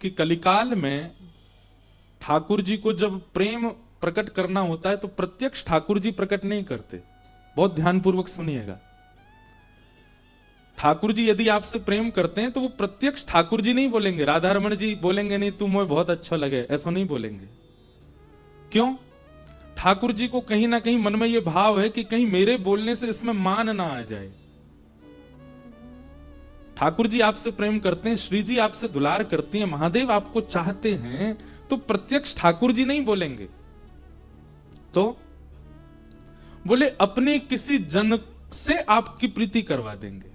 कि कलिकाल में ठाकुर जी को जब प्रेम प्रकट करना होता है तो प्रत्यक्ष ठाकुर जी प्रकट नहीं करते। बहुत ध्यानपूर्वक सुनिएगा। ठाकुर जी यदि आपसे प्रेम करते हैं तो वो प्रत्यक्ष ठाकुर जी नहीं बोलेंगे, राधा रमन जी बोलेंगे नहीं, तुम मुझे बहुत अच्छा लगे, ऐसा नहीं बोलेंगे। क्यों? ठाकुर जी को कहीं ना कहीं मन में यह भाव है कि कहीं मेरे बोलने से इसमें मान ना आ जाए। ठाकुर जी आपसे प्रेम करते हैं, श्री जी आपसे दुलार करती हैं, महादेव आपको चाहते हैं, तो प्रत्यक्ष ठाकुर जी नहीं बोलेंगे। तो बोले अपने किसी जन से आपकी प्रीति करवा देंगे।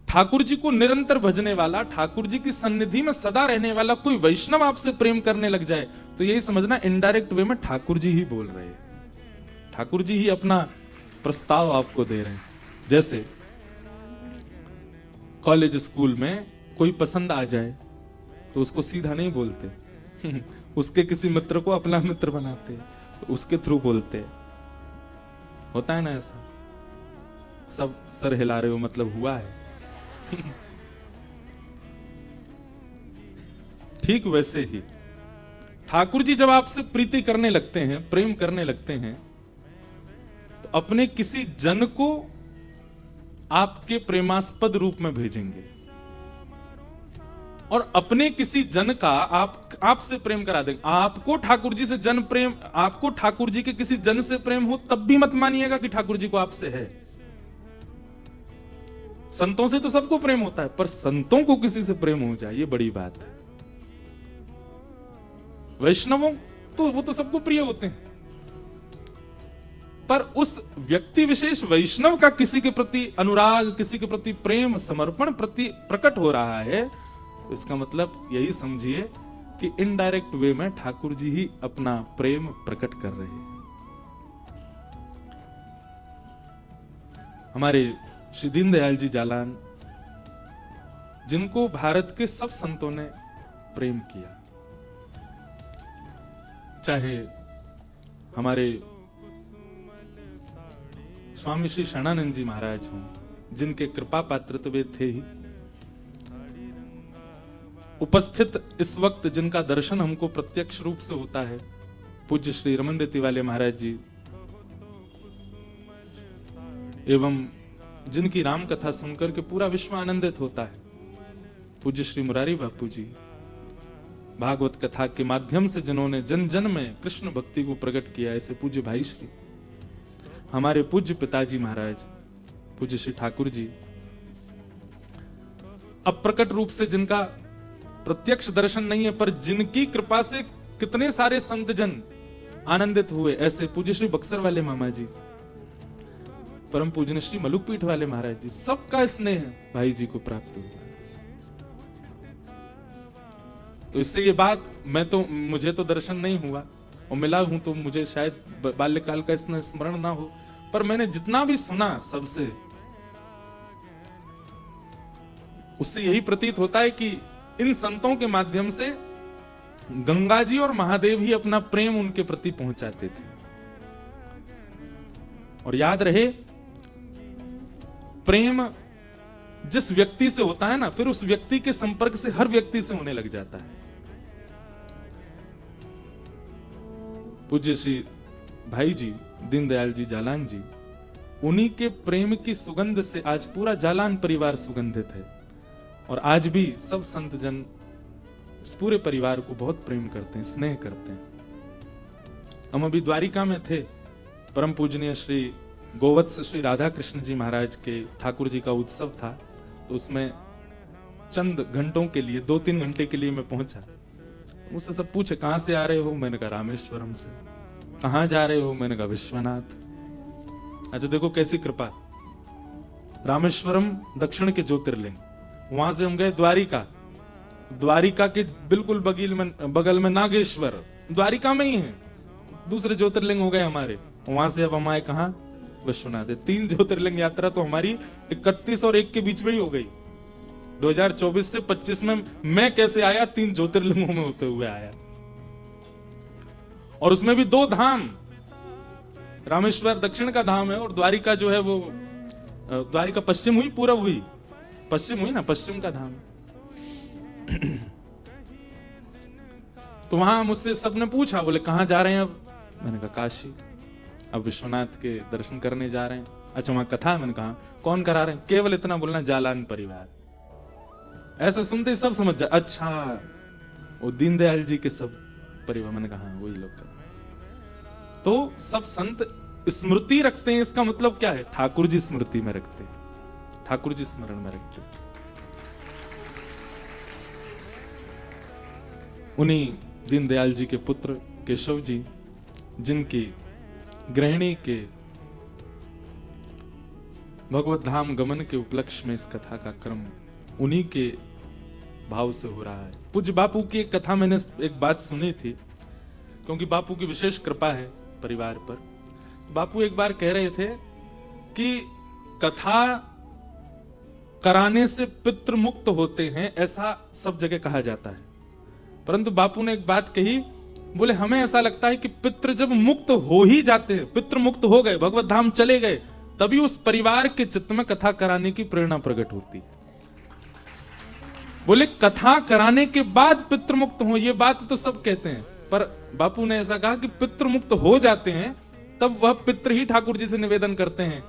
ठाकुर जी को निरंतर भजने वाला, ठाकुर जी की सन्निधि में सदा रहने वाला कोई वैष्णव आपसे प्रेम करने लग जाए तो यही समझना इनडायरेक्ट वे में ठाकुर जी ही बोल रहे हैं, ठाकुर जी ही अपना प्रस्ताव आपको दे रहे हैं। जैसे कॉलेज स्कूल में कोई पसंद आ जाए तो उसको सीधा नहीं बोलते उसके किसी मित्र को अपना मित्र बनाते, उसके थ्रू बोलते। होता है ना ऐसा? सब सर हिला रहे हो, मतलब हुआ है। ठीक वैसे ही ठाकुर जी जब आपसे प्रीति करने लगते हैं, प्रेम करने लगते हैं, तो अपने किसी जन को आपके प्रेमास्पद रूप में भेजेंगे और अपने किसी जन का आपसे प्रेम करा देंगे। आपको ठाकुर जी से जन प्रेम, आपको ठाकुर जी के किसी जन से प्रेम हो तब भी मत मानिएगा कि ठाकुर जी को आपसे है। संतों से तो सबको प्रेम होता है, पर संतों को किसी से प्रेम हो जाए ये बड़ी बात है। वैष्णवों तो वो तो सबको प्रिय होते हैं, पर उस व्यक्ति विशेष वैष्णव का किसी के प्रति अनुराग, किसी के प्रति प्रेम, समर्पण प्रति प्रकट हो रहा है, तो इसका मतलब यही समझिए कि इनडायरेक्ट वे में ठाकुर जी ही अपना प्रेम प्रकट कर रहे हैं। हमारे श्री दीनदयाल जी जालान, जिनको भारत के सब संतों ने प्रेम किया, चाहे हमारे स्वामी श्री शरणानंद जी महाराज हों, जिनके कृपा पात्र तो वे थे ही, उपस्थित इस वक्त जिनका दर्शन हमको प्रत्यक्ष रूप से होता है, पूज्य श्री रमन रेती वाले महाराज जी, एवं जिनकी राम कथा सुनकर के पूरा विश्व आनंदित होता है, पूज्य श्री मुरारी बापू जी, भागवत कथा के माध्यम से जिन्होंने जन जन में कृष्ण भक्ति को प्रकट किया, ऐसे पूज्य भाई श्री, हमारे पूज्य पिताजी महाराज पूज्य श्री ठाकुर जी, अप्रकट रूप से जिनका प्रत्यक्ष दर्शन नहीं है, पर जिनकी कृपा से कितने सारे संत जन आनंदित हुए, ऐसे पूज्य श्री बक्सर वाले मामा जी, परम पूजन श्री मलुकपीठ वाले महाराज जी, सबका स्नेह भाई जी को प्राप्त हुआ। तो इससे ये बात, मुझे तो दर्शन नहीं हुआ और मिला हूं तो मुझे शायद बाल्यकाल का इतना स्मरण ना हो, पर मैंने जितना भी सुना सबसे, उससे यही प्रतीत होता है कि इन संतों के माध्यम से गंगा जी और महादेव ही अपना प्रेम उनके प्रति पहुंचाते थे। और याद रहे, प्रेम जिस व्यक्ति से होता है ना, फिर उस व्यक्ति के संपर्क से हर व्यक्ति से होने लग जाता है। पूज्य श्री भाई जी दीनदयाल जी जालान जी, उन्हीं के प्रेम की सुगंध से आज पूरा जालान परिवार सुगंधित है। और आज भी सब संत जन इस पूरे परिवार को बहुत प्रेम करते हैं, स्नेह करते हैं। हम अभी द्वारिका में थे, परम पूजनीय श्री गोवत्स श्री राधा कृष्ण जी महाराज के ठाकुर जी का उत्सव था, तो उसमें चंद घंटों के लिए, 2-3 घंटे के लिए मैं पहुंचा। मुझसे सब पूछे कहां से आ रहे हो, मैंने कहा रामेश्वरम से। कहां जा रहे हो, मैंने कहा विश्वनाथ। अच्छा देखो कैसी कृपा, रामेश्वरम दक्षिण के ज्योतिर्लिंग, वहां से हम गए द्वारिका, द्वारिका के बिल्कुल बगल में नागेश्वर, द्वारिका में ही है, दूसरे ज्योतिर्लिंग हो गए हमारे। वहां से अब हम आए कहां, विश्वनाथ। 3 ज्योतिर्लिंग यात्रा तो हमारी 31 और 1 के बीच में ही हो गई। 2024 से 25 में मैं कैसे आया, 3 ज्योतिर्लिंगों में होते हुए आया, और उसमें भी 2 धाम, रामेश्वर दक्षिण का धाम है और द्वारिका जो है वो, द्वारिका पश्चिम हुई, पूरब हुई, पश्चिम हुई ना, पश्चिम का धाम। तो वहां मुझसे सबने पूछा, बोले कहाँ जा रहे हैं अब? मैंने कहा काशी, अब विश्वनाथ के दर्शन करने जा रहे हैं। अच्छा वहां कथा है? मैंने कहा कौन करा रहे हैं? केवल इतना बोलना, जालान परिवार। ऐसा सुनते ही सब समझ जा, अच्छा वो दीनदयाल जी के सब परिवार। मैंने कहा वही लोग कर। तो सब संत स्मृति रखते हैं, इसका मतलब क्या है? ठाकुर जी स्मृति में रखते हैं, ठाकुर जी स्मरण में रखते हैं। उन्हीं दीनदयाल जी के पुत्र केशव जी, जिनकी गृहिणी के भगवत धाम गमन के उपलक्ष्य में इस कथा का क्रम उन्हीं के भाव से हो रहा है। पूज्य बापू की एक कथा मैंने एक बात सुनी थी, क्योंकि बापू की विशेष कृपा है परिवार पर। बापू एक बार कह रहे थे कि कथा कराने से पितृ मुक्त होते हैं, ऐसा सब जगह कहा जाता है। परंतु बापू ने एक बात कही, बोले हमें ऐसा लगता है कि पितृ जब मुक्त हो ही जाते हैं, पितृ मुक्त हो गए, भगवत धाम चले गए, तभी उस परिवार के चित्त में कथा कराने की प्रेरणा प्रकट होती है। बोले कथा कराने के बाद पितृ मुक्त हो, ये बात तो सब कहते हैं, पर बापू ने ऐसा कहा कि पितृ मुक्त हो जाते हैं, तब वह पितृ ही ठाकुर जी से निवेदन करते हैं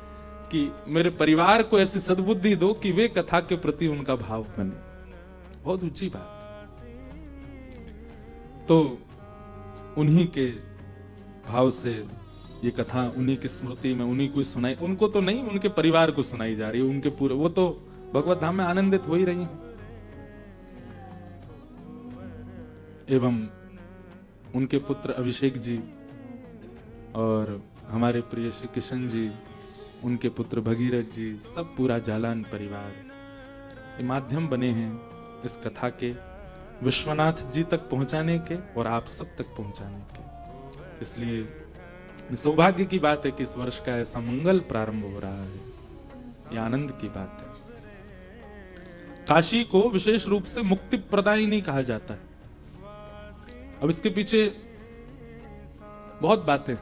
कि मेरे परिवार को ऐसी सद्बुद्धि दो कि वे कथा के प्रति उनका भाव बने। बहुत ऊंची बात। तो उन्हीं के भाव से ये कथा उन्हीं की स्मृति में उन्हीं को सुनाई, उनको तो नहीं, उनके परिवार को सुनाई जा रही है। उनके पूरे, वो तो भगवत धाम में आनंदित हो ही रही हैं। एवं उनके पुत्र अभिषेक जी और हमारे प्रिय श्री किशन जी, उनके पुत्र भगीरथ जी, सब पूरा जालान परिवार ये माध्यम बने हैं इस कथा के विश्वनाथ जी तक पहुंचाने के और आप सब तक पहुंचाने के। इसलिए सौभाग्य की बात है कि इस वर्ष का ऐसा मंगल प्रारंभ हो रहा है, यह आनंद की बात है। काशी को विशेष रूप से मुक्ति प्रदायिनी कहा जाता है। अब इसके पीछे बहुत बातें,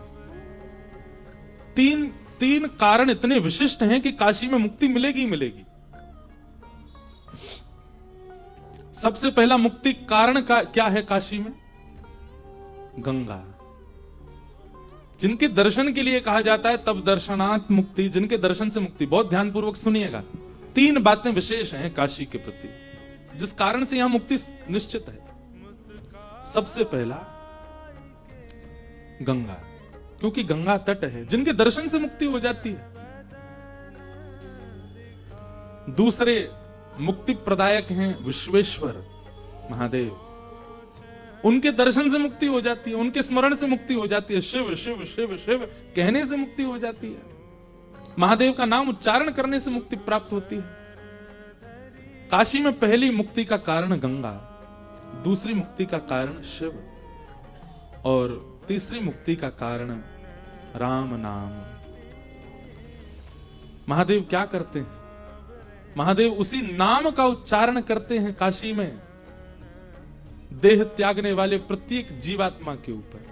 तीन कारण इतने विशिष्ट हैं कि काशी में मुक्ति मिलेगी ही मिलेगी। सबसे पहला मुक्ति कारण का क्या है काशी में? गंगा। जिनके दर्शन के लिए कहा जाता है तब दर्शनात् मुक्ति, जिनके दर्शन से मुक्ति। बहुत ध्यानपूर्वक सुनिएगा, 3 बातें विशेष हैं काशी के प्रति, जिस कारण से यहां मुक्ति निश्चित है। सबसे पहला गंगा, क्योंकि गंगा तट है, जिनके दर्शन से मुक्ति हो जाती है। दूसरे मुक्ति प्रदायक हैं विश्वेश्वर महादेव, उनके दर्शन से मुक्ति हो जाती है, उनके स्मरण से मुक्ति हो जाती है। शिव शिव शिव शिव कहने से मुक्ति हो जाती है, महादेव का नाम उच्चारण करने से मुक्ति प्राप्त होती है। काशी में पहली मुक्ति का कारण गंगा, दूसरी मुक्ति का कारण शिव और तीसरी मुक्ति का कारण राम नाम। महादेव क्या करते हैं? महादेव उसी नाम का उच्चारण करते हैं काशी में, देह त्यागने वाले प्रत्येक जीवात्मा के ऊपर।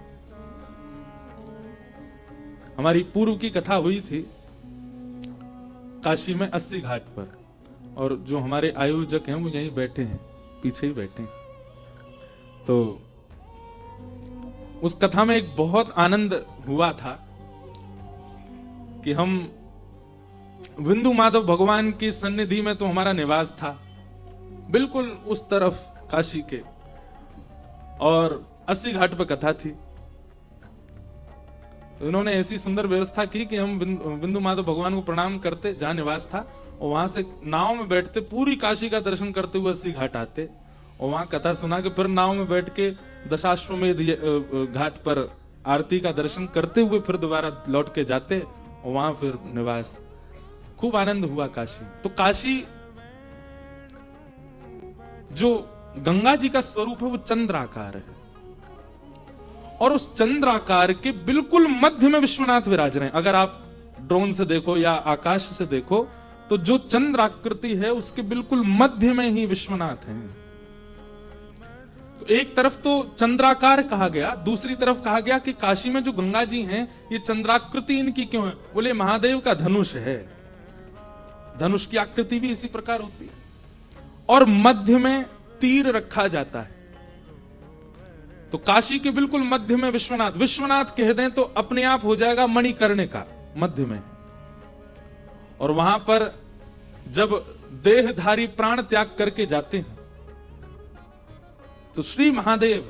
हमारी पूर्व की कथा हुई थी काशी में 80 घाट पर, और जो हमारे आयोजक हैं वो यहीं बैठे हैं, पीछे ही बैठे हैं। तो उस कथा में एक बहुत आनंद हुआ था कि हम विंदु माधव भगवान की सन्निधि में, तो हमारा निवास था बिल्कुल उस तरफ काशी के, और 80 घाट पर कथा थी। तो इन्होंने ऐसी सुंदर व्यवस्था की कि हम विंदु माधव भगवान को प्रणाम करते जहां निवास था, और वहां से नाव में बैठते पूरी काशी का दर्शन करते हुए 80 घाट आते, और वहां कथा सुना के फिर नाव में बैठ के दशाश्वमेध घाट पर आरती का दर्शन करते हुए फिर दोबारा लौट के जाते, और वहां फिर निवास। खूब आनंद हुआ काशी। तो काशी जो गंगा जी का स्वरूप है वो चंद्राकार है, और उस चंद्राकार के बिल्कुल मध्य में विश्वनाथ विराज रहे हैं। अगर आप ड्रोन से देखो या आकाश से देखो तो जो चंद्राकृति है उसके बिल्कुल मध्य में ही विश्वनाथ हैं। तो एक तरफ तो चंद्राकार कहा गया, दूसरी तरफ कहा गया कि काशी में जो गंगा जी हैं ये चंद्राकृति इनकी क्यों है? बोले महादेव का धनुष है, धनुष की आकृति भी इसी प्रकार होती है, और मध्य में तीर रखा जाता है। तो काशी के बिल्कुल मध्य में विश्वनाथ, विश्वनाथ कह दें तो अपने आप हो जाएगा मणिकर्णिका, मध्य में। और वहां पर जब देहधारी प्राण त्याग करके जाते हैं तो श्री महादेव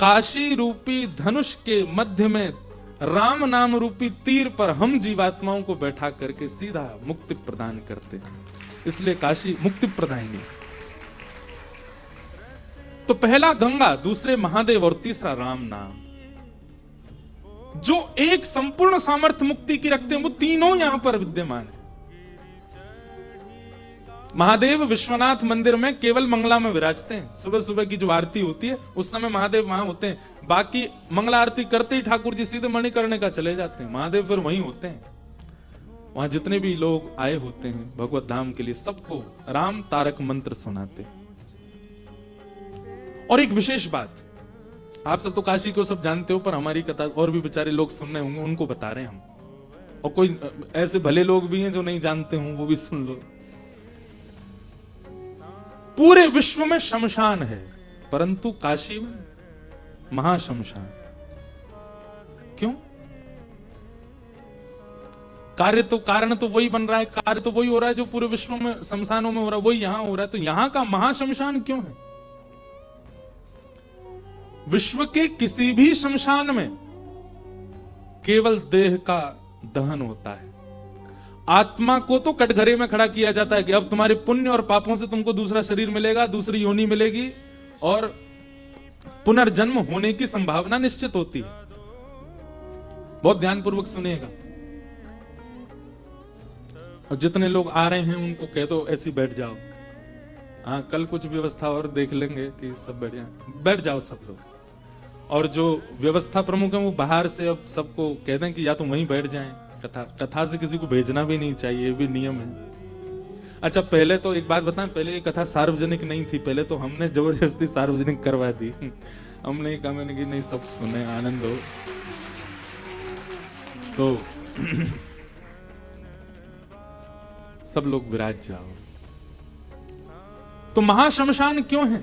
काशी रूपी धनुष के मध्य में राम नाम रूपी तीर पर हम जीवात्माओं को बैठा करके सीधा मुक्ति प्रदान करते हैं, इसलिए काशी मुक्ति प्रदायिनी। तो पहला गंगा, दूसरे महादेव और तीसरा राम नाम, जो एक संपूर्ण सामर्थ्य मुक्ति की रखते हैं, वो तीनों यहां पर विद्यमान है। महादेव विश्वनाथ मंदिर में केवल मंगला में विराजते हैं। सुबह सुबह की जो आरती होती है उस समय महादेव वहां होते हैं, बाकी मंगला आरती करते ही ठाकुर जी सीधे मणिकर्णिका चले जाते हैं, महादेव फिर वहीं होते हैं। वहां जितने भी लोग आए होते हैं भगवत धाम के लिए, सबको राम तारक मंत्र सुनाते हैं। और एक विशेष बात, आप सब तो काशी को सब जानते हो, पर हमारी कथा और भी बेचारे लोग सुनने होंगे, उनको बता रहे हैं हम। और कोई ऐसे भले लोग भी हैं जो नहीं जानते हों, वो भी सुन लो। पूरे विश्व में शमशान है, परंतु काशी में महाशमशान। क्यों? कारण तो वही बन रहा है, कार्य तो वही हो रहा है जो पूरे विश्व में शमशानों में हो रहा है, वही यहां हो रहा है। तो यहां का महाशमशान क्यों है? विश्व के किसी भी शमशान में केवल देह का दहन होता है, आत्मा को तो कटघरे में खड़ा किया जाता है कि अब तुम्हारे पुण्य और पापों से तुमको दूसरा शरीर मिलेगा, दूसरी योनि मिलेगी और पुनर्जन्म होने की संभावना निश्चित होती है। बहुत ध्यानपूर्वक सुनिएगा। और जितने लोग आ रहे हैं उनको कह दो ऐसे बैठ जाओ, हाँ कल कुछ व्यवस्था और देख लेंगे कि सब बैठ जाओ सब लोग। और जो व्यवस्था प्रमुख है वो बाहर से अब सबको कह दें कि या तो वहीं बैठ जाएं। कथा से किसी को भेजना भी नहीं चाहिए, ये भी नियम है। अच्छा, पहले तो एक बात बताएं, पहले ये कथा सार्वजनिक नहीं थी, पहले तो हमने जबरदस्ती सार्वजनिक करवा दी। हमने कहा, मैंने कि नहीं सब सुने, आनंद हो। तो सब लोग विराज जाओ। तो महाशमशान क्यों है?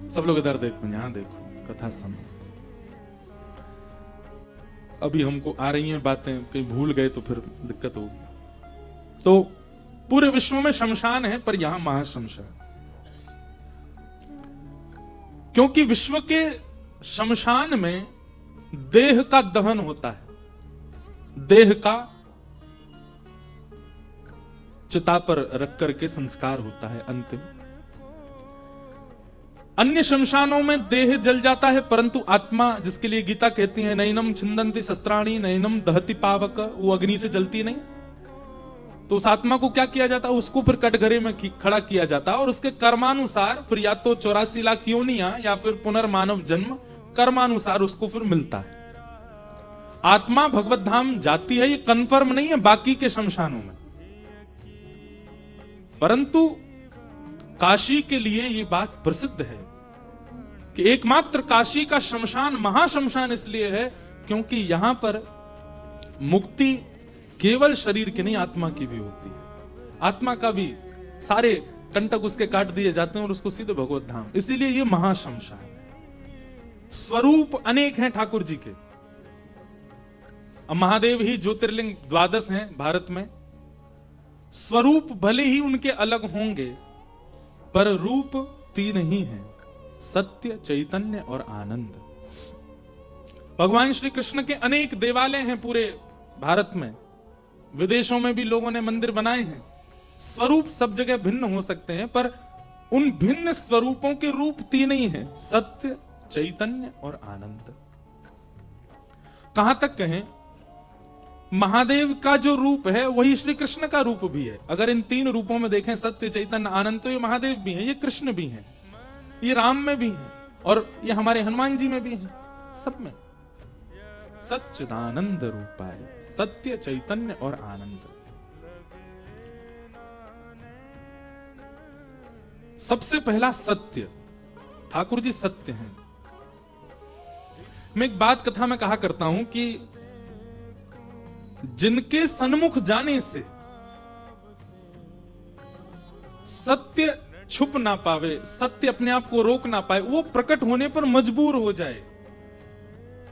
सब लोग इधर देखो, यहां देखो, कथा सुनो। अभी हमको आ रही हैं बातें, कहीं भूल गए तो फिर दिक्कत होगी। तो पूरे विश्व में शमशान है, पर यहां महाशमशान, क्योंकि विश्व के शमशान में देह का दहन होता है, देह का चिता पर रख करके संस्कार होता है अंतिम। अन्य शमशानों में देह जल जाता है, परंतु आत्मा, जिसके लिए गीता कहती है नैनम छिंदन्ति शस्त्राणि नैनम दहति पावक, वो अग्नि से जलती नहीं। तो उस आत्मा को क्या किया जाता है? उसको फिर कटघरे में खड़ा किया जाता है और उसके कर्मानुसार फिर या तो 84 लाख योनियां या फिर पुनर्मानव जन्म कर्मानुसार उसको फिर मिलता है। आत्मा भगवत धाम जाती है, ये कंफर्म नहीं है बाकी के शमशानों में, परंतु काशी के लिए ये बात प्रसिद्ध है कि एकमात्र काशी का शमशान महाशमशान इसलिए है क्योंकि यहां पर मुक्ति केवल शरीर की नहीं, आत्मा की भी होती है। आत्मा का भी सारे कंटक उसके काट दिए जाते हैं और उसको सीधे भगवत धाम, इसीलिए ये महाशमशान है। स्वरूप अनेक हैं ठाकुर जी के। अब महादेव ही ज्योतिर्लिंग 12 हैं भारत में। स्वरूप भले ही उनके अलग होंगे, पर रूप 3 ही हैं, सत्य, चैतन्य और आनंद। भगवान श्री कृष्ण के अनेक देवालय हैं पूरे भारत में, विदेशों में भी लोगों ने मंदिर बनाए हैं। स्वरूप सब जगह भिन्न हो सकते हैं, पर उन भिन्न स्वरूपों के रूप 3 ही हैं, सत्य, चैतन्य और आनंद। कहां तक कहें, महादेव का जो रूप है वही श्री कृष्ण का रूप भी है। अगर इन 3 रूपों में देखें, सत्य, चैतन्य, आनंद, तो ये महादेव भी हैं, ये कृष्ण भी हैं, ये राम में भी हैं और ये हमारे हनुमान जी में भी हैं। सब में सच्चिदानंद रूपाय, सत्य, चैतन्य और आनंद। सबसे पहला सत्य, ठाकुर जी सत्य हैं। मैं एक बात कथा में कहा करता हूं कि जिनके सन्मुख जाने से सत्य छुप ना पावे, सत्य अपने आप को रोक ना पाए, वो प्रकट होने पर मजबूर हो जाए।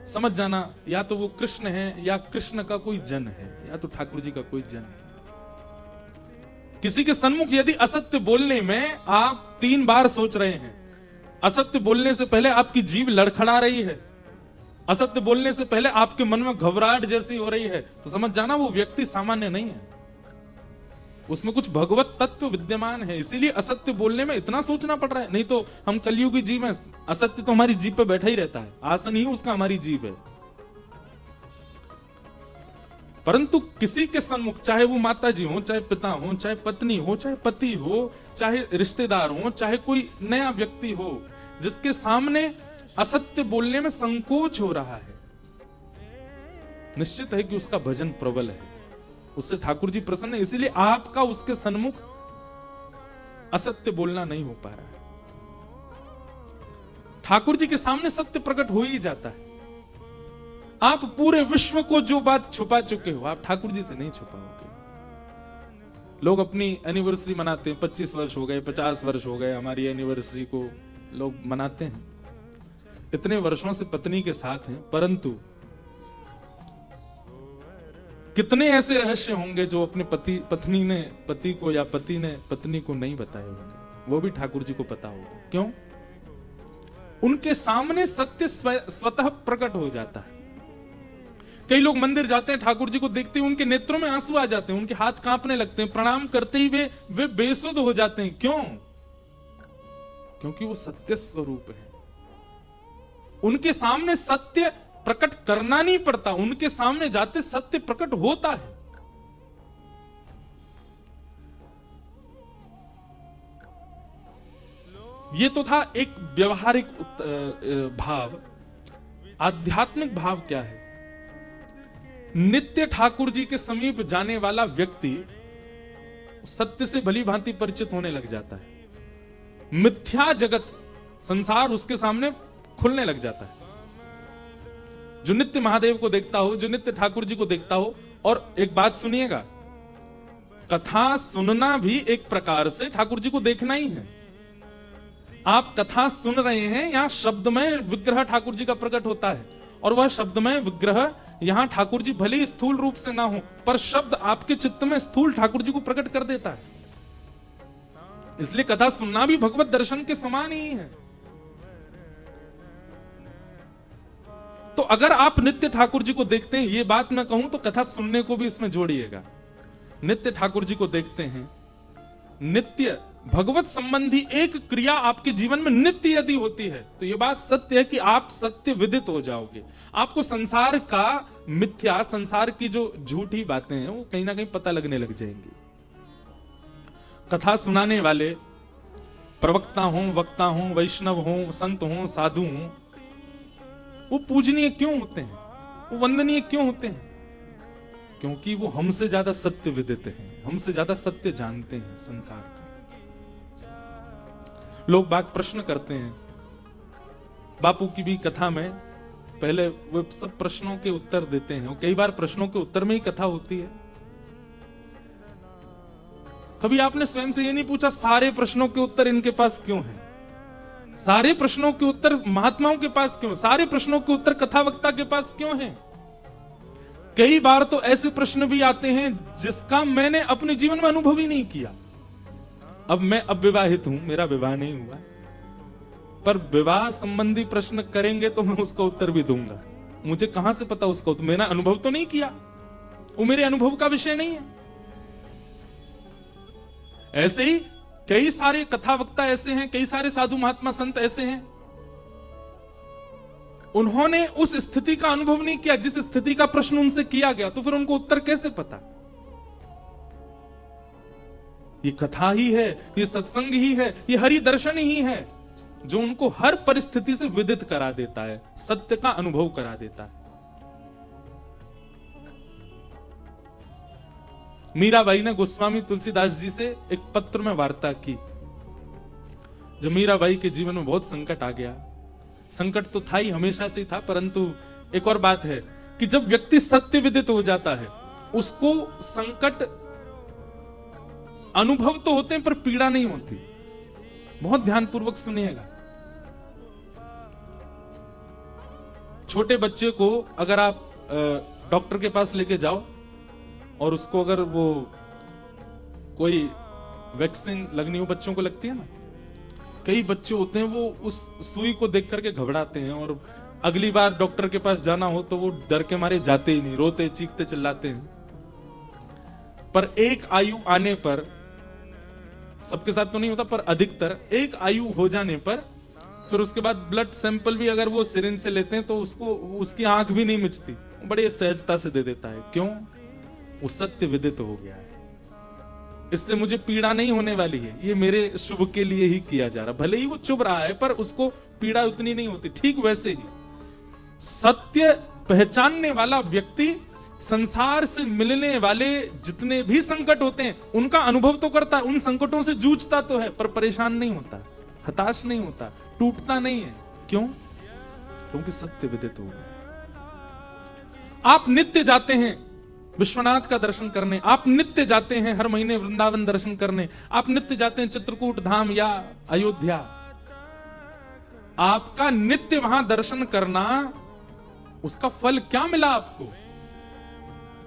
समझ जाना, या तो वो कृष्ण है, या कृष्ण का कोई जन है, या तो ठाकुर जी का कोई जन है। किसी के सन्मुख यदि असत्य बोलने में आप 3 बार सोच रहे हैं, असत्य बोलने से पहले आपकी जीभ लड़खड़ा रही है, असत्य बोलने से पहले आपके मन में घबराहट जैसी हो रही है, तो समझ जाना वो व्यक्ति सामान्य नहीं है, उसमें कुछ भगवत तत्व विद्यमान है। इसीलिए असत्य बोलने में इतना सोचना पड़ रहा है। नहीं तो हम कलयुगी जीव हैं, असत्य तो हमारी जीभ पे बैठा ही रहता है, आसन ही उसका हमारी जीभ है। परंतु किसी के सन्मुख, चाहे वो माता जी हो, चाहे पिता हो, चाहे पत्नी हो, चाहे पति हो, चाहे रिश्तेदार हो, चाहे कोई नया व्यक्ति हो, जिसके सामने असत्य बोलने में संकोच हो रहा है, निश्चित है कि उसका भजन प्रबल है, उससे ठाकुर जी प्रसन्न है। इसीलिए आपका उसके सन्मुख असत्य बोलना नहीं हो पा रहा है। ठाकुर जी के सामने सत्य प्रकट हो ही जाता है। आप पूरे विश्व को जो बात छुपा चुके हो, आप ठाकुर जी से नहीं छुपाओगे। लोग अपनी एनिवर्सरी मनाते हैं, 25 वर्ष हो गए, 50 वर्ष हो गए, हमारी एनिवर्सरी को लोग मनाते हैं, इतने वर्षों से पत्नी के साथ हैं, परंतु कितने ऐसे रहस्य होंगे जो अपने पत्नी ने पति को, या पति ने पत्नी को नहीं बताए होंगे, वो भी ठाकुर जी को पता होगा। क्यों? उनके सामने सत्य स्वतः प्रकट हो जाता है। कई लोग मंदिर जाते हैं, ठाकुर जी को देखते ही उनके नेत्रों में आंसू आ जाते हैं, उनके हाथ कांपने लगते हैं, प्रणाम करते ही वे बेसुध हो जाते हैं। क्यों? क्योंकि वो सत्य स्वरूप है। उनके सामने सत्य प्रकट करना नहीं पड़ता, उनके सामने जाते सत्य प्रकट होता है। ये तो था एक व्यवहारिक भाव। आध्यात्मिक भाव क्या है? नित्य ठाकुर जी के समीप जाने वाला व्यक्ति सत्य से भली भांति परिचित होने लग जाता है। मिथ्या जगत, संसार उसके सामने खुलने लग जाता है। जो नित्य महादेव को देखता हो, जो नित्य ठाकुर जी को देखता हो, और एक बात सुनिएगा, कथा सुनना भी एक प्रकार से ठाकुर जी को देखना ही है। आप कथा सुन रहे हैं, यहां शब्दमय विग्रह ठाकुर जी का प्रकट होता है, और वह शब्दमय विग्रह यहां ठाकुर जी भले स्थूल रूप से ना हो, पर शब्द आपके चित्त में स्थूल ठाकुर जी को प्रकट कर देता है। इसलिए कथा सुनना भी भगवत दर्शन के समान ही है। तो अगर आप नित्य ठाकुर जी को देखते हैं, ये बात मैं कहूं तो कथा सुनने को भी इसमें जोड़िएगा। नित्य ठाकुर जी को देखते हैं, नित्य भगवत संबंधी एक क्रिया आपके जीवन में नित्य यदि होती है, तो यह बात सत्य है कि आप सत्य विदित हो जाओगे। आपको संसार का मिथ्या, संसार की जो झूठी बातें हैं, वो कहीं ना कहीं पता लगने लग जाएंगी। कथा सुनाने वाले प्रवक्ता हो, वक्ता हो, वैष्णव हो, संत हो, साधु हो, वो पूजनीय क्यों होते हैं? वो वंदनीय क्यों होते हैं? क्योंकि वो हमसे ज्यादा सत्य विदित हैं, हमसे ज्यादा सत्य जानते हैं संसार का। लोग बात प्रश्न करते हैं, बापू की भी कथा में पहले वो सब प्रश्नों के उत्तर देते हैं, कई बार प्रश्नों के उत्तर में ही कथा होती है। कभी आपने स्वयं से ये नहीं पूछा सारे प्रश्नों के उत्तर इनके पास क्यों हैं? सारे प्रश्नों के उत्तर महात्माओं के पास क्यों? सारे प्रश्नों के उत्तर कथावक्ता के पास क्यों हैं? कई बार तो ऐसे प्रश्न भी आते हैं जिसका मैंने अपने जीवन में अनुभव ही नहीं किया। अब मैं अविवाहित हूं, मेरा विवाह नहीं हुआ, पर विवाह संबंधी प्रश्न करेंगे तो मैं उसका उत्तर भी दूंगा। मुझे कहां से पता उसका उत्तर? मैंने अनुभव तो नहीं किया, वो मेरे अनुभव का विषय नहीं है। ऐसे ही कई सारे कथावक्ता ऐसे हैं, कई सारे साधु महात्मा संत ऐसे हैं, उन्होंने उस स्थिति का अनुभव नहीं किया जिस स्थिति का प्रश्न उनसे किया गया, तो फिर उनको उत्तर कैसे पता? ये कथा ही है, ये सत्संग ही है, ये हरि दर्शन ही है जो उनको हर परिस्थिति से विदित करा देता है, सत्य का अनुभव करा देता है। मीराबाई ने गोस्वामी तुलसीदास जी से एक पत्र में वार्ता की। जब मीराबाई के जीवन में बहुत संकट आ गया, संकट तो था ही, हमेशा से ही था, परंतु एक और बात है कि जब व्यक्ति सत्य विदित हो जाता है, उसको संकट अनुभव तो होते हैं पर पीड़ा नहीं होती। बहुत ध्यानपूर्वक सुनिएगा। छोटे बच्चे को अगर आप डॉक्टर के पास लेके जाओ और उसको अगर वो कोई वैक्सीन लगनी हो, बच्चों को लगती है ना, कई बच्चे होते हैं वो उस सुई को देख करके घबराते हैं और अगली बार डॉक्टर के पास जाना हो तो वो डर के मारे जाते ही नहीं, रोते चीखते चिल्लाते हैं। पर एक आयु आने पर, सबके साथ तो नहीं होता पर अधिकतर एक आयु हो जाने पर फिर उसके बाद ब्लड सैंपल भी अगर वो सिरिंज से लेते हैं तो उसको उसकी आंख भी नहीं मिचती, बड़े सहजता से दे देता है। क्यों? वो सत्य विदित हो गया है, इससे मुझे पीड़ा नहीं होने वाली है, ये मेरे शुभ के लिए ही किया जा रहा। भले ही वो चुभ रहा है पर उसको पीड़ा उतनी नहीं होती। ठीक वैसे ही सत्य पहचानने वाला व्यक्ति संसार से मिलने वाले जितने भी संकट होते हैं उनका अनुभव तो करता है, उन संकटों से जूझता तो है, पर परेशान नहीं होता, हताश नहीं होता, टूटता नहीं है। क्यों? क्योंकि सत्य विदित हो गया। आप नित्य जाते हैं विश्वनाथ का दर्शन करने, आप नित्य जाते हैं हर महीने वृंदावन दर्शन करने, आप नित्य जाते हैं चित्रकूट धाम या अयोध्या। आपका नित्य वहां दर्शन करना, उसका फल क्या मिला आपको?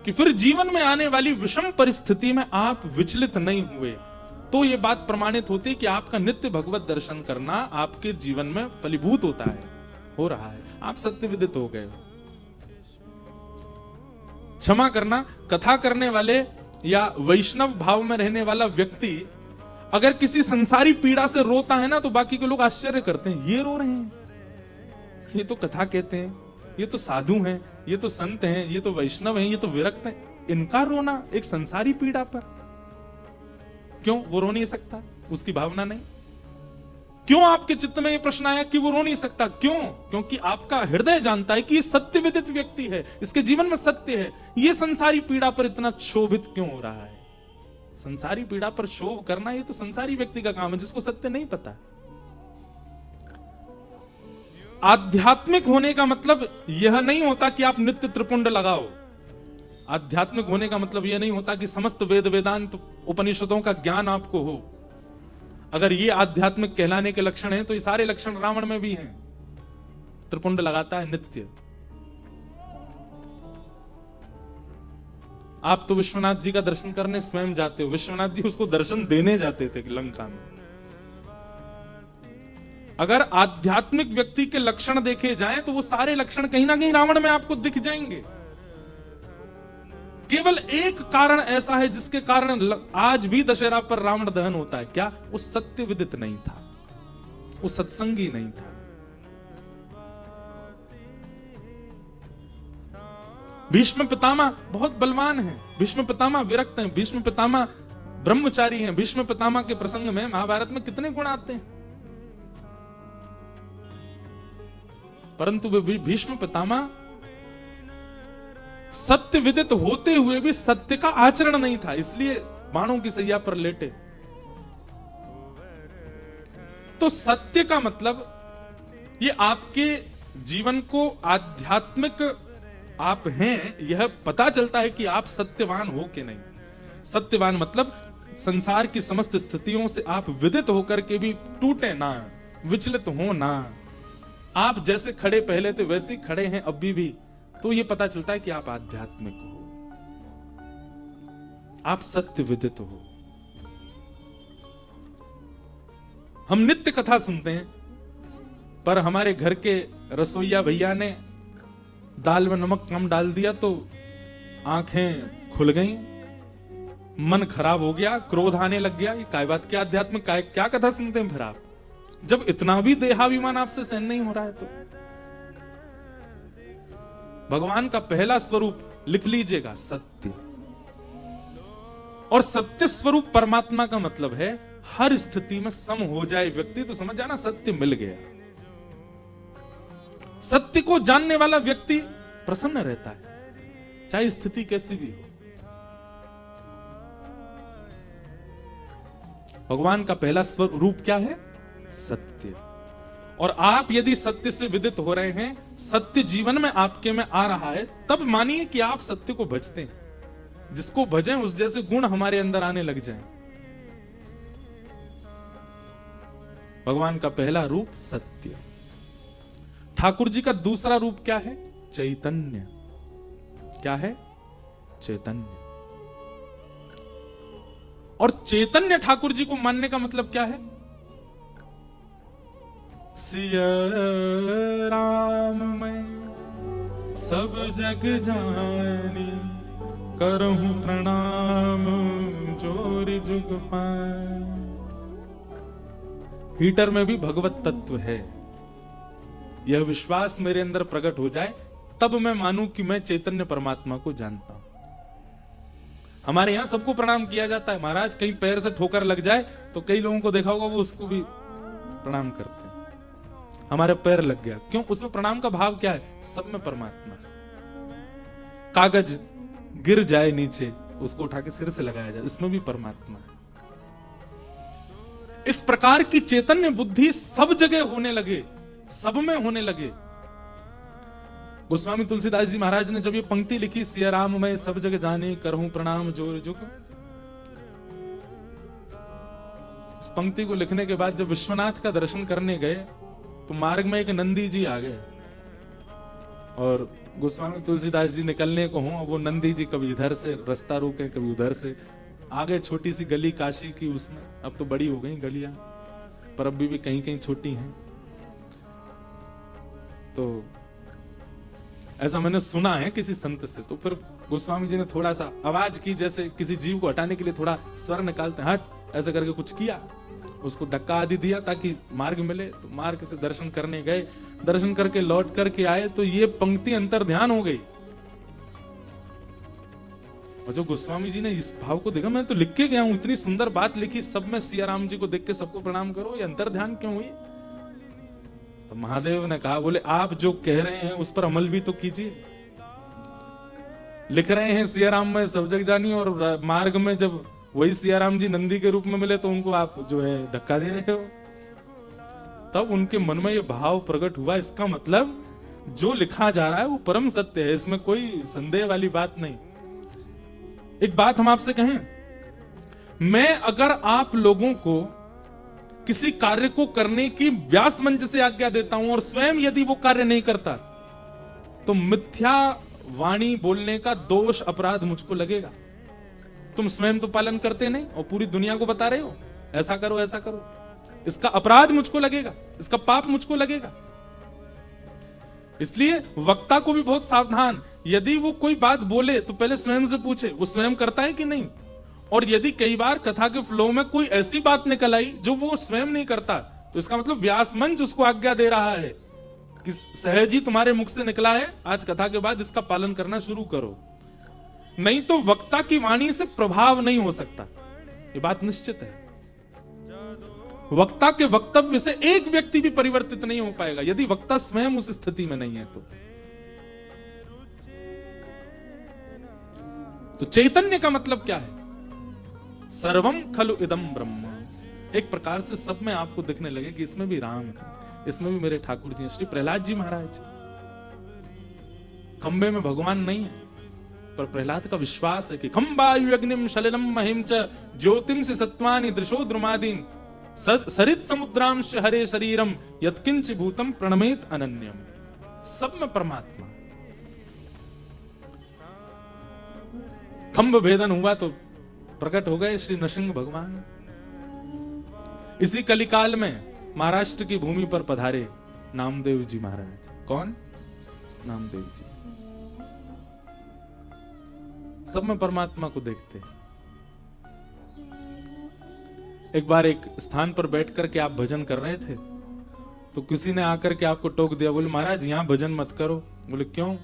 कि फिर जीवन में आने वाली विषम परिस्थिति में आप विचलित नहीं हुए। तो यह बात प्रमाणित होती है कि आपका नित्य भगवत दर्शन करना आपके जीवन में फलीभूत होता है, हो रहा है, आप सत्य विदित हो गए। क्षमा करना, कथा करने वाले या वैष्णव भाव में रहने वाला व्यक्ति अगर किसी संसारी पीड़ा से रोता है ना तो बाकी के लोग आश्चर्य करते हैं, ये रो रहे हैं, ये तो कथा कहते हैं, ये तो साधु हैं, ये तो संत हैं, ये तो वैष्णव हैं, ये तो विरक्त हैं, इनका रोना एक संसारी पीड़ा पर। क्यों? वो रो नहीं सकता, उसकी भावना नहीं। क्यों आपके चित्त में ये प्रश्न आया कि वो रो नहीं सकता? क्यों? क्योंकि आपका हृदय जानता है कि ये सत्य विदित व्यक्ति है, इसके जीवन में सत्य है, ये संसारी पीड़ा पर इतना क्षोभित क्यों हो रहा है? संसारी पीड़ा पर क्षोभ करना ये तो संसारी व्यक्ति का काम है जिसको सत्य नहीं पता। आध्यात्मिक होने का मतलब यह नहीं होता कि आप नित्य त्रिपुंड लगाओ। आध्यात्मिक होने का मतलब यह नहीं होता कि समस्त वेद वेदांत उपनिषदों का ज्ञान आपको हो। अगर ये आध्यात्मिक कहलाने के लक्षण हैं तो ये सारे लक्षण रावण में भी हैं। त्रिपुंड लगाता है नित्य। आप तो विश्वनाथ जी का दर्शन करने स्वयं जाते हो, विश्वनाथ जी उसको दर्शन देने जाते थे लंका में। अगर आध्यात्मिक व्यक्ति के लक्षण देखे जाएं तो वो सारे लक्षण कहीं ना कहीं रावण में आपको दिख जाएंगे। केवल एक कारण ऐसा है जिसके कारण आज भी दशहरा पर रावण दहन होता है। क्या? वो सत्य विदित नहीं था, वो सत्संगी नहीं था। भीष्म पितामह बहुत बलवान हैं, भीष्म पितामह विरक्त हैं, भीष्म पितामह ब्रह्मचारी हैं। भीष्म पितामह के प्रसंग में महाभारत में कितने गुण आते हैं, परंतु वे भीष्म पितामह सत्य विदित होते हुए भी सत्य का आचरण नहीं था, इसलिए बाणों की सैया पर लेटे। तो सत्य का मतलब ये आपके जीवन को आध्यात्मिक आप हैं यह पता चलता है कि आप सत्यवान हो कि नहीं। सत्यवान मतलब संसार की समस्त स्थितियों से आप विदित होकर के भी टूटे ना, विचलित हो ना। आप जैसे खड़े पहले थे वैसे ही खड़े हैं अभी भी, तो यह पता चलता है कि आप आध्यात्मिक हो, आप सत्य विदित हो। हम नित्य कथा सुनते हैं पर हमारे घर के रसोइया भैया ने दाल में नमक कम डाल दिया तो आंखें खुल गईं, मन खराब हो गया, क्रोध आने लग गया। ये काय बात? क्या आध्यात्मिक क्या कथा सुनते हैं फिर आप, जब इतना भी देहाभिमान आपसे सहन नहीं हो रहा है? तो भगवान का पहला स्वरूप लिख लीजिएगा, सत्य। और सत्य स्वरूप परमात्मा का मतलब है हर स्थिति में सम हो जाए व्यक्ति, तो समझ जाना सत्य मिल गया। सत्य को जानने वाला व्यक्ति प्रसन्न रहता है, चाहे स्थिति कैसी भी हो। भगवान का पहला स्वरूप क्या है? सत्य। और आप यदि सत्य से विदित हो रहे हैं, सत्य जीवन में आपके में आ रहा है, तब मानिए कि आप सत्य को भजते हैं। जिसको भजें उस जैसे गुण हमारे अंदर आने लग जाएं। भगवान का पहला रूप सत्य। ठाकुर जी का दूसरा रूप क्या है? चैतन्य। क्या है? चैतन्य। और चैतन्य ठाकुर जी को मानने का मतलब क्या है? सिया राम मैं सब जग जानी, करहूं प्रणाम जोरी जुग पाए। हीटर में भी भगवत तत्व है। यह विश्वास मेरे अंदर प्रकट हो जाए तब मैं मानूं कि मैं चैतन्य परमात्मा को जानता हूं। हमारे यहां सबको प्रणाम किया जाता है महाराज। कहीं पैर से ठोकर लग जाए तो कई लोगों को देखा होगा वो उसको भी प्रणाम करते हैं। हमारे पैर लग गया, क्यों? उसमें प्रणाम का भाव क्या है? सब में परमात्मा। कागज गिर जाए नीचे, उसको उठा के सिर से लगाया जाए, इसमें भी परमात्मा है। इस प्रकार की चैतन्य बुद्धि सब जगह होने लगे, सब में होने लगे। गोस्वामी तुलसीदास जी महाराज ने जब ये पंक्ति लिखी, सिया राम मैं सब जगह जाने, करहूं प्रणाम जोर जुग, इस पंक्ति को लिखने के बाद जब विश्वनाथ का दर्शन करने गए तो मार्ग में एक नंदी जी आ गए और गोस्वामी तुलसीदास जी निकलने को हों, वो नंदी जी कभी इधर से रास्ता रोके, कभी उधर से। आगे छोटी सी गली काशी की, उसमें अब तो बड़ी हो गई गलियां, पर अभी भी कहीं कहीं छोटी हैं। तो ऐसा मैंने सुना है किसी संत से। तो फिर गोस्वामी जी ने थोड़ा सा आवाज की, जैसे किसी जीव को हटाने के लिए थोड़ा स्वर निकालते हैं, हट, ऐसे करके कुछ किया, उसको धक्का आदि दिया ताकि मार्ग मिले। तो मार्ग से दर्शन करने गए, दर्शन करके लौट करके आए तो ये पंक्ति अंतर ध्यान हो गई। और जो गोस्वामी जी ने इस भाव को देखा, मैं तो लिख के गया हूं, इतनी सुंदर बात लिखी, सब में सिया राम जी को देख के सबको प्रणाम करो, ये अंतर ध्यान क्यों हुई? तो महादेव ने कहा, बोले आप जो कह रहे हैं उस पर अमल भी तो कीजिए। लिख रहे हैं सिया राम में सब जग जानी, और मार्ग में जब वही सिया राम जी नंदी के रूप में मिले तो उनको आप जो है धक्का दे रहे हो। तब उनके मन में ये भाव प्रकट हुआ, इसका मतलब जो लिखा जा रहा है वो परम सत्य है, इसमें कोई संदेह वाली बात नहीं। एक बात हम आपसे कहें, मैं अगर आप लोगों को किसी कार्य को करने की व्यास मंच से आज्ञा देता हूं और स्वयं यदि वो कार्य नहीं करता तो मिथ्या वाणी बोलने का दोष अपराध मुझको लगेगा। तुम स्वयं तो पालन करते नहीं और पूरी दुनिया को बता रहे हो ऐसा करो ऐसा करो, इसका अपराध मुझको लगेगा, इसका पाप मुझको लगेगा। इसलिए वक्ता को भी बहुत सावधान, यदि वो कोई बात बोले तो पहले स्वयं से पूछे वो स्वयं करता है कि नहीं। और यदि कई बार कथा के फ्लो में कोई ऐसी बात निकल आई जो वो स्वयं नहीं करता तो इसका मतलब व्यास मंच उसको आज्ञा दे रहा है कि सहज ही तुम्हारे मुख से निकला है, आज कथा के बाद इसका पालन करना शुरू करो, नहीं तो वक्ता की वाणी से प्रभाव नहीं हो सकता। ये बात निश्चित है। वक्ता के वक्तव्य से एक व्यक्ति भी परिवर्तित नहीं हो पाएगा यदि वक्ता स्वयं उस स्थिति में नहीं है। तो चैतन्य का मतलब क्या है? सर्वम खलु इदम ब्रह्म। एक प्रकार से सब में आपको दिखने लगे कि इसमें भी राम है, इसमें भी मेरे ठाकुर जी, श्री प्रहलाद जी महाराज। खंबे में भगवान नहीं है पर प्रहलाद का विश्वास है कि खंबायु अग्निम शलिलम महिम च ज्योतिम से सत्वानि दृशो द्रुमादीन सरित समुद्रांश हरे शरीरम यत्किंच भूतम प्रणमेत अनन्यम। सब में परमात्मा। खंभ भेदन हुआ तो प्रकट हो गए श्री नृसिंह भगवान। इसी कलिकाल में महाराष्ट्र की भूमि पर पधारे नामदेव जी महाराज। कौन? नामदेव जी। सब में परमात्मा को देखते हैं। एक बार एक स्थान पर बैठ करके आप भजन कर रहे थे तो किसी ने आकर के आपको टोक दिया, बोले महाराज यहां भजन मत करो। बोले क्यों?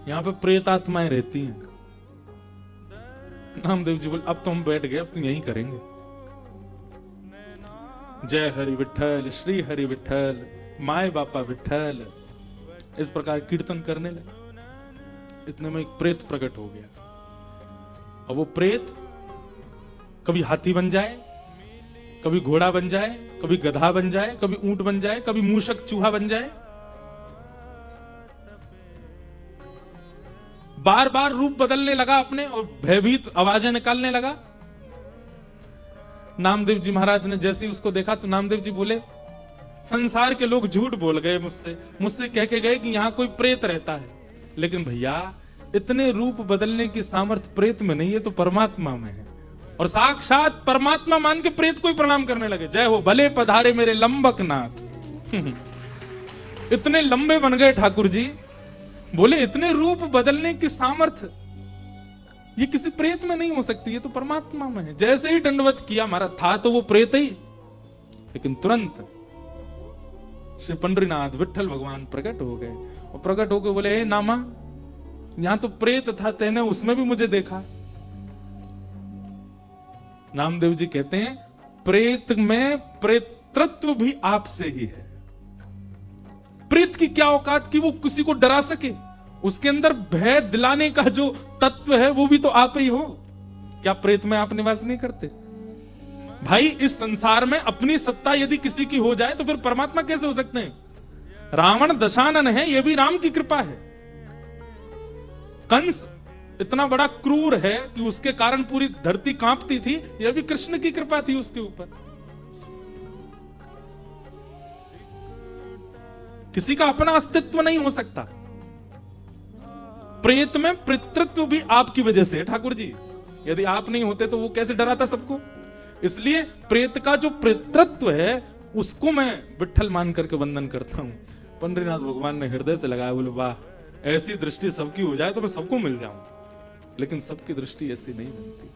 यहां पे प्रेत आत्माएं रहती हैं। नामदेव जी बोले अब तो हम बैठ गए, अब तो यहीं करेंगे। जय हरि विठल, श्री हरि विठल, माय बापा विठल, इस प्रकार कीर्तन करने लगे। इतने में एक प्रेत प्रकट हो गया और वो प्रेत कभी हाथी बन जाए, कभी घोड़ा बन जाए, कभी गधा बन जाए, कभी ऊंट बन जाए, कभी मूषक चूहा बन जाए, बार बार रूप बदलने लगा अपने और भयभीत आवाजें निकालने लगा। नामदेव जी महाराज ने जैसे ही उसको देखा तो नामदेव जी बोले संसार के लोग झूठ बोल गए मुझसे कह के गए कि यहाँ कोई प्रेत रहता है। लेकिन भैया इतने रूप बदलने की सामर्थ्य प्रेत में नहीं है, तो परमात्मा में है। और साक्षात परमात्मा मान के प्रेत को ही प्रणाम करने लगे। जय हो भले पधारे मेरे लंबक नाथ। इतने लंबे बन गए ठाकुर जी, बोले इतने रूप बदलने की सामर्थ्य ये किसी प्रेत में नहीं हो सकती, ये तो परमात्मा में है। जैसे ही दंडवत किया, हमारा था तो वो प्रेत ही, लेकिन तुरंत श्री पंडरीनाथ विठल भगवान प्रकट हो गए। और प्रकट होकर बोले, हे नामा, यहां तो प्रेत था, तेने उसमें भी मुझे देखा। नामदेव जी कहते हैं, प्रेत में प्रेतृत्व भी आपसे ही है। प्रेत की क्या औकात कि वो किसी को डरा सके, उसके अंदर भय दिलाने का जो तत्व है वो भी तो आप ही हो। क्या प्रेत में आप निवास नहीं करते? भाई इस संसार में अपनी सत्ता यदि किसी की हो जाए तो फिर परमात्मा कैसे हो सकते हैं? रावण दशानन है, यह भी राम की कृपा है। कंस इतना बड़ा क्रूर है कि उसके कारण पूरी धरती कांपती थी, यह भी कृष्ण की कृपा थी उसके ऊपर। किसी का अपना अस्तित्व नहीं हो सकता। प्रेत में पितृत्व भी आपकी वजह से है ठाकुर जी। यदि आप नहीं होते तो वो कैसे डराता सबको? इसलिए प्रेत का जो पितृत्व है उसको मैं विठ्ठल मान करके वंदन करता हूं। पंडरीनाथ भगवान ने हृदय से लगाया, बोले वाह, ऐसी दृष्टि सबकी हो जाए तो मैं सबको मिल जाऊं। लेकिन सबकी दृष्टि ऐसी नहीं बनती।